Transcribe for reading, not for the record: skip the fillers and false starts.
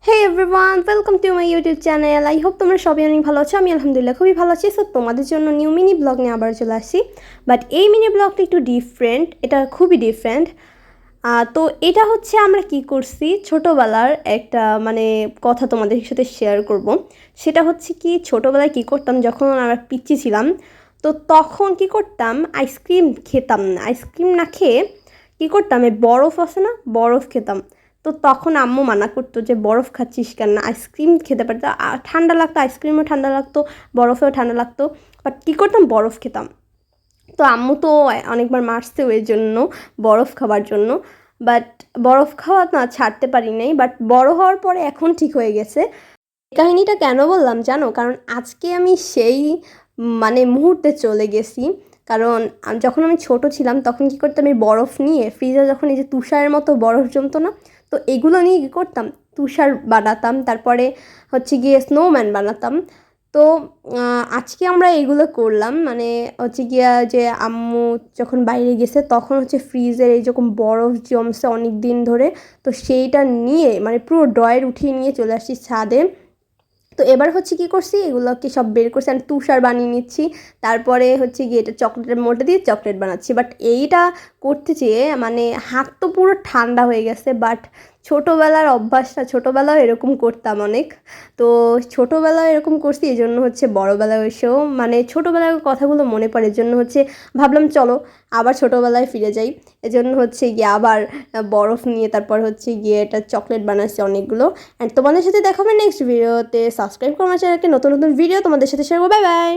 Hey everyone, welcome to my YouTube channel. I hope তোমরা সবাই অনেক ভালো আছো। আমি আলহামদুলিল্লাহ খুবই ভালো আছি। সো তোমাদের জন্য নিউ মিনি ব্লগ নিয়ে আবার চলে আসি। বাট এই মিনি ব্লগটা একটু ডিফারেন্ট, এটা খুবই ডিফারেন্ট। তো এটা হচ্ছে আমরা কি করছি ছোটোবেলার একটা কথা তোমাদের সাথে শেয়ার করব। সেটা হচ্ছে কি ছোটোবেলায় কি করতাম যখন আমরা পিচ্চি ছিলাম, তো তখন কি করতাম আইসক্রিম খেতাম না। আইসক্রিম না খেয়ে কী করতাম, এই বরফ আছে না, বরফ খেতাম। তো তখন আম্মু মানা করতো যে বরফ খাচ্ছিস কেন, আইসক্রিম খেতে পারতো, ঠান্ডা লাগতো, আইসক্রিমও ঠান্ডা লাগতো, বরফেও ঠান্ডা লাগতো, বাট কী করতাম বরফ খেতাম। তো আম্মু তো অনেকবার মারছে ওই জন্য, বরফ খাবার জন্য। বাট বরফ খাওয়া না ছাড়তে পারি নাই, বাট বড় হওয়ার পরে এখন ঠিক হয়ে গেছে। এই কাহিনিটা কেন বললাম জানো, কারণ আজকে আমি সেই মুহূর্তে চলে গেছি। কারণ যখন আমি ছোট ছিলাম তখন কী করতাম, এই বরফ নিয়ে ফ্রিজে যখন এই যে তুষারের মতো বরফ জমতো না, তো এগুলো নিয়ে কী করতাম, তুষার বানাতাম, তারপরে হচ্ছে গিয়ে স্নোম্যান বানাতাম। তো আজকে আমরা এগুলো করলাম, হচ্ছে গিয়া যে আম্মু যখন বাইরে গেছে তখন হচ্ছে ফ্রিজের এই যখন বরফ জমছে অনেক দিন ধরে, তো সেইটা নিয়ে পুরো ড্রয়ার উঠিয়ে নিয়ে চলে আসছি ছাদে। তো এবার হচ্ছে কী করছি, এগুলোকে সব বের করছি, আমি তুষার বানিয়ে নিচ্ছি। তারপরে হচ্ছে গিয়ে এটা চকলেটের মোল্ডে দিয়ে চকলেট বানাচ্ছি। বাট এইটা করতে যেয়ে হাত তো পুরো ঠান্ডা হয়ে গেছে। বাট ছোটোবেলার অভ্যাসটা, ছোটোবেলাও এরকম করতাম অনেক। তো ছোটোবেলায় এরকম করছি, এই জন্য হচ্ছে বড়োবেলায় এসেও ছোটোবেলার কথাগুলো মনে পড়ে, এজন্য হচ্ছে ভাবলাম চলো আবার ছোটোবেলায় ফিরে যাই। এজন্য হচ্ছে গিয়ে আবার বরফ নিয়ে তারপর হচ্ছে গিয়ে এটা চকলেট বানাচ্ছি অনেকগুলো। অ্যান্ড তোমাদের সাথে দেখা হবে নেক্সট ভিডিওতে। সাবস্ক্রাইব করো আমার চ্যানেলকে, নতুন নতুন ভিডিও তোমাদের সাথে শেয়ার করবো। Bye bye.